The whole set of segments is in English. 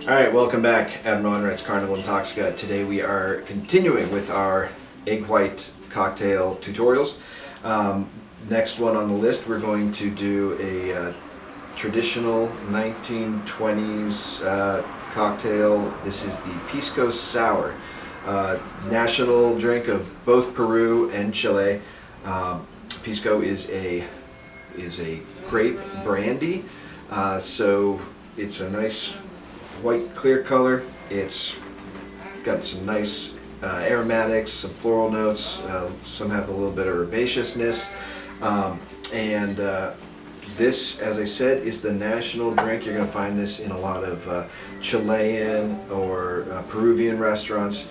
Alright, welcome back. Admiral Enright's Carnival Intoxica. Today we are continuing with our egg white cocktail tutorials. Next one on the list, we're going to do a traditional 1920s cocktail. This is the Pisco Sour, national drink of both Peru and Chile. Pisco is a grape brandy, so it's a nice white clear color. It's got some nice aromatics, some floral notes, some have a little bit of herbaceousness, and this, as I said, is the national drink. You're going to find this in a lot of Chilean or Peruvian restaurants.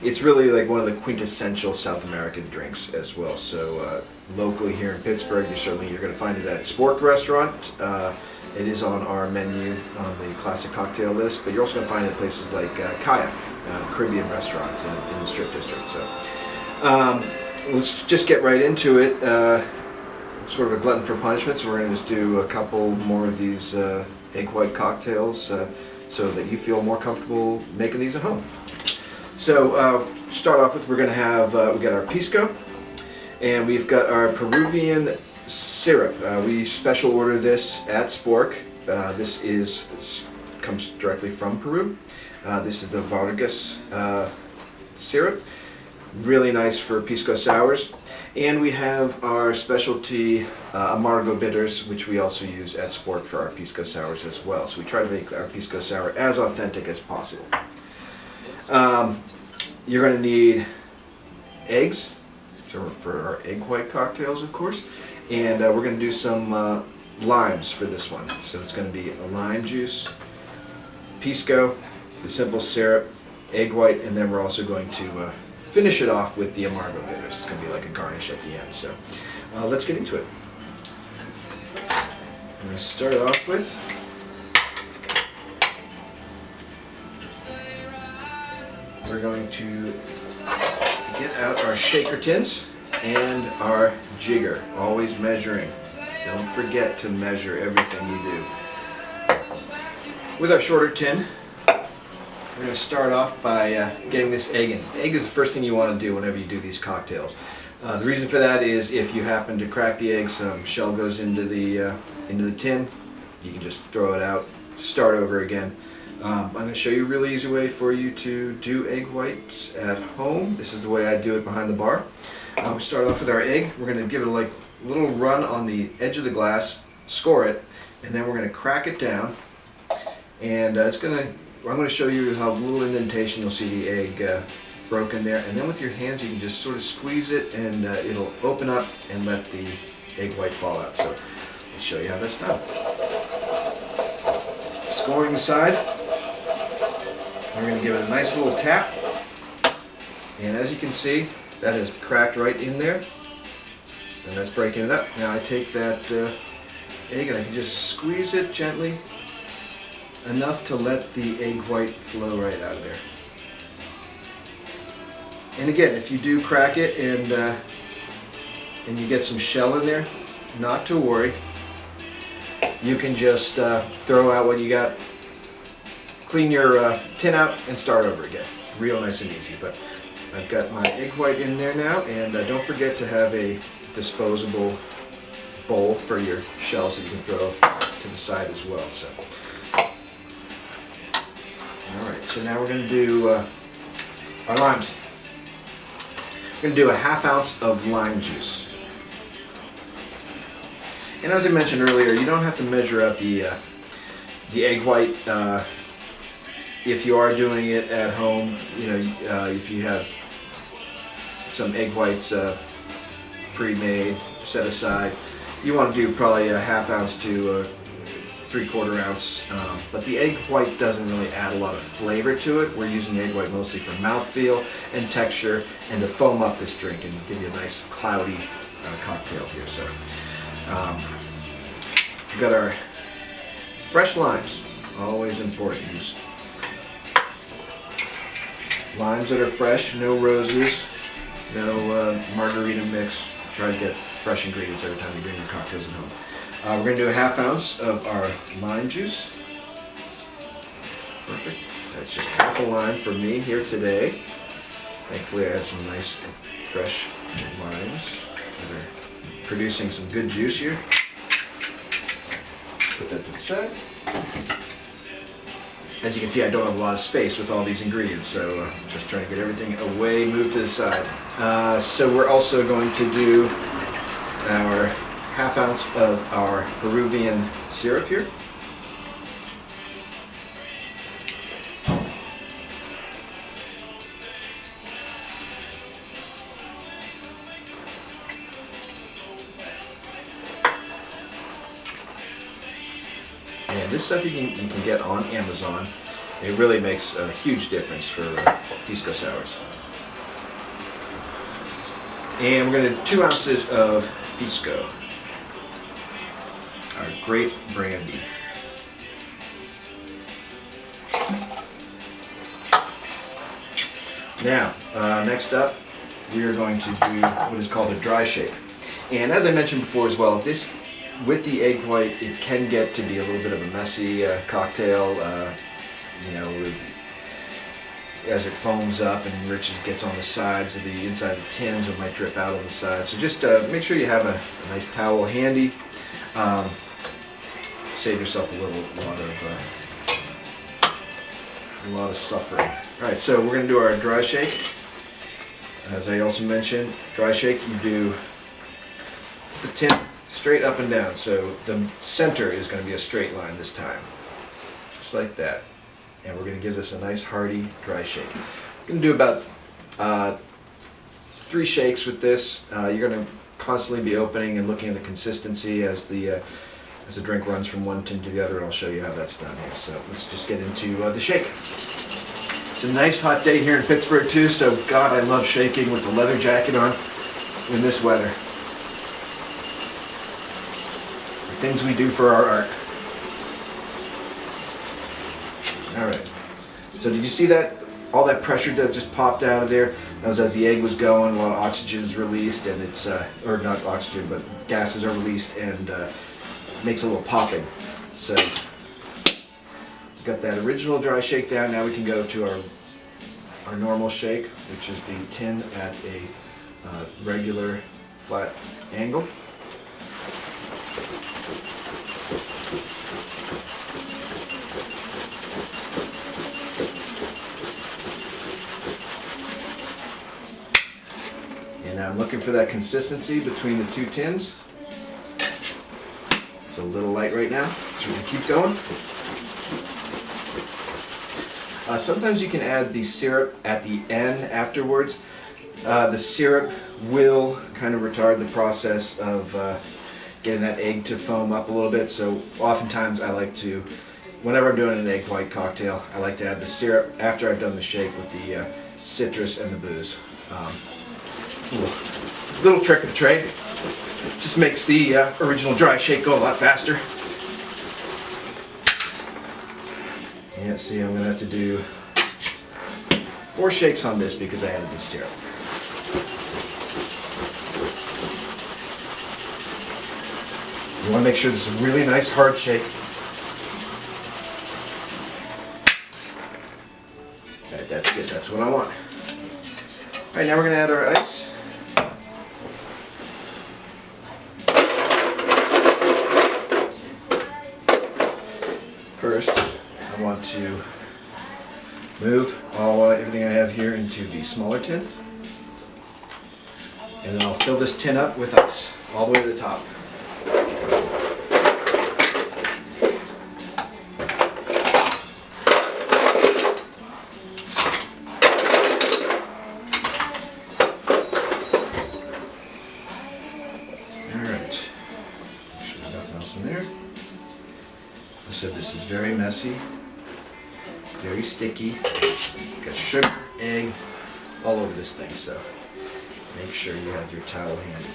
It's really like one of the quintessential South American drinks as well. So locally here in Pittsburgh, you're going to find it at Spork Restaurant. It is on our menu on the classic cocktail list, but you're also going to find it at places like Kaya, Caribbean restaurant in the Strip District. So let's just get right into it. Sort of a glutton for punishment, so we're going to just do a couple more of these egg white cocktails so that you feel more comfortable making these at home. So start off with, we're going to have, we got our Pisco, and we've got our Peruvian syrup. We special order this at Spork. This comes directly from Peru. This is the Vargas syrup. Really nice for Pisco sours. And we have our specialty Amargo bitters, which we also use at Spork for our Pisco sours as well. So we try to make our Pisco sour as authentic as possible. You're going to need eggs, for our egg white cocktails, of course. And we're going to do some limes for this one. So it's going to be a lime juice, Pisco, the simple syrup, egg white, and then we're also going to finish it off with the Amargo bitters. It's going to be like a garnish at the end. So let's get into it. I'm going to start off with we're going to get out our shaker tins and our jigger. Always measuring. Don't forget to measure everything you do. With our shorter tin, we're going to start off by getting this egg in. Egg is the first thing you want to do whenever you do these cocktails. The reason for that is if you happen to crack the egg, some shell goes into the tin, you can just throw it out, start over again. I'm going to show you a really easy way for you to do egg whites at home. This is the way I do it behind the bar. We start off with our egg. We're going to give it a little run on the edge of the glass, score it, and then we're going to crack it down. And I'm going to show you how little indentation you'll see the egg broken there. And then with your hands you can just sort of squeeze it and it'll open up and let the egg white fall out. So let's show you how that's done. Scoring the side. We're going to give it a nice little tap, and as you can see, that is cracked right in there, and that's breaking it up. Now I take that egg and I can just squeeze it gently enough to let the egg white flow right out of there. And again, if you do crack it and you get some shell in there, not to worry. You can just throw out what you got. Clean your tin out and start over again. Real nice and easy. But I've got my egg white in there now, and don't forget to have a disposable bowl for your shells that you can throw to the side as well. So, all right. So now we're going to do our limes. We're going to do a ½ ounce of lime juice. And as I mentioned earlier, you don't have to measure out the egg white. If you are doing it at home, if you have some egg whites pre-made, set aside, you want to do probably a ½ ounce to a ¾ ounce. But the egg white doesn't really add a lot of flavor to it. We're using egg white mostly for mouthfeel and texture and to foam up this drink and give you a nice cloudy cocktail here. So we've got our fresh limes, always important. Use limes that are fresh, no roses, no margarita mix. Try to get fresh ingredients every time you bring your cocktails at home. We're going to do a ½ ounce of our lime juice. Perfect. That's just half a lime for me here today. Thankfully I have some nice fresh limes that are producing some good juice here. Put that to the side. As you can see, I don't have a lot of space with all these ingredients, so just trying to get everything away, move to the side. So we're also going to do our ½ ounce of our Peruvian syrup here. And this stuff you can get on Amazon. It really makes a huge difference for Pisco sours. And we're going to do 2 ounces of Pisco, our grape brandy. Now, next up, we are going to do what is called a dry shake. And as I mentioned before as well, this with the egg white, it can get to be a little bit of a messy cocktail. You know, as it foams up and enriches, gets on the sides of the inside of the tins, it might drip out on the sides. So just make sure you have a nice towel handy. Save yourself a lot of suffering. All right, so we're going to do our dry shake. As I also mentioned, dry shake, you do the tin straight up and down, so the center is going to be a straight line this time, just like that. And we're going to give this a nice hearty dry shake. We're going to do about 3 shakes with this. You're going to constantly be opening and looking at the consistency as the drink runs from one tin to the other, and I'll show you how that's done here. So let's just get into the shake. It's a nice hot day here in Pittsburgh too, so God, I love shaking with the leather jacket on in this weather. The things we do for our art. All right. So did you see that? All that pressure that just popped out of there? That was as the egg was going. A lot of oxygen is released, and it's or not oxygen, but gases are released, and makes a little popping. So we've got that original dry shake down. Now we can go to our normal shake, which is the tin at a regular flat angle. And I'm looking for that consistency between the 2 tins. It's a little light right now, so we're going to keep going. Sometimes you can add the syrup at the end afterwards. The syrup will kind of retard the process of getting that egg to foam up a little bit, so oftentimes I like to, whenever I'm doing an egg white cocktail, I like to add the syrup after I've done the shake with the citrus and the booze. It's a little trick of the trade. Just makes the original dry shake go a lot faster. Yeah, see, I'm going to have to do 4 shakes on this because I added the syrup. You want to make sure this is a really nice hard shake. Alright, that's good. That's what I want. Alright, now we're going to add our ice. First, I want to move everything I have here into the smaller tin. And then I'll fill this tin up with ice all the way to the top. So this is very messy, very sticky. Got sugar, egg, all over this thing, so make sure you have your towel handy.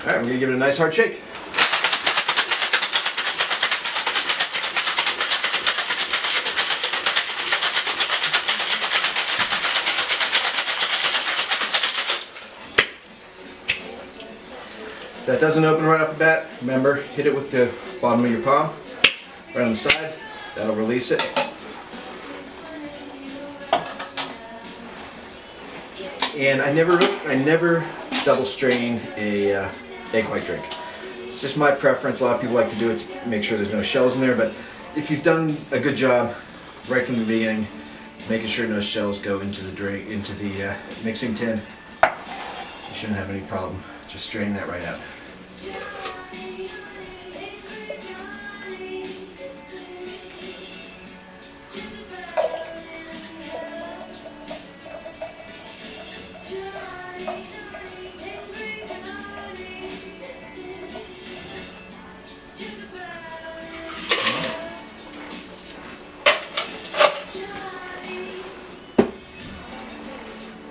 All right, I'm gonna give it a nice hard shake. If that doesn't open right off the bat, remember, hit it with the bottom of your palm, right on the side. That'll release it. And I never double strain a egg white drink. It's just my preference. A lot of people like to do it to make sure there's no shells in there, but if you've done a good job right from the beginning, making sure no shells go into the drink, into the mixing tin, you shouldn't have any problem. Just strain that right out.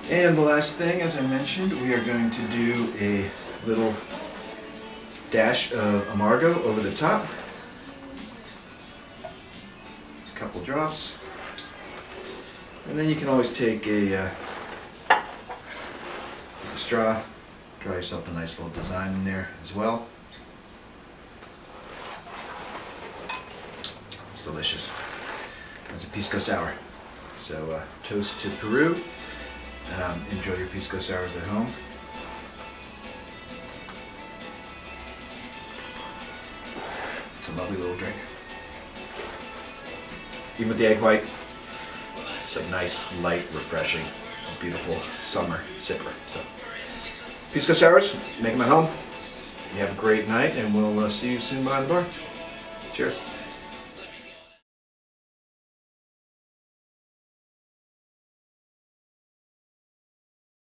And the last thing, as I mentioned, we are going to do a little dash of amargo over the top. A couple drops. And then you can always take a straw, draw yourself a nice little design in there as well. It's delicious. It's a Pisco sour. So toast to Peru. Enjoy your Pisco sours at home. It's a lovely little drink. Even with the egg white, it's a nice, light, refreshing, beautiful summer sipper. So, Pisco sours, make them at home. You have a great night, and we'll see you soon behind the bar. Cheers.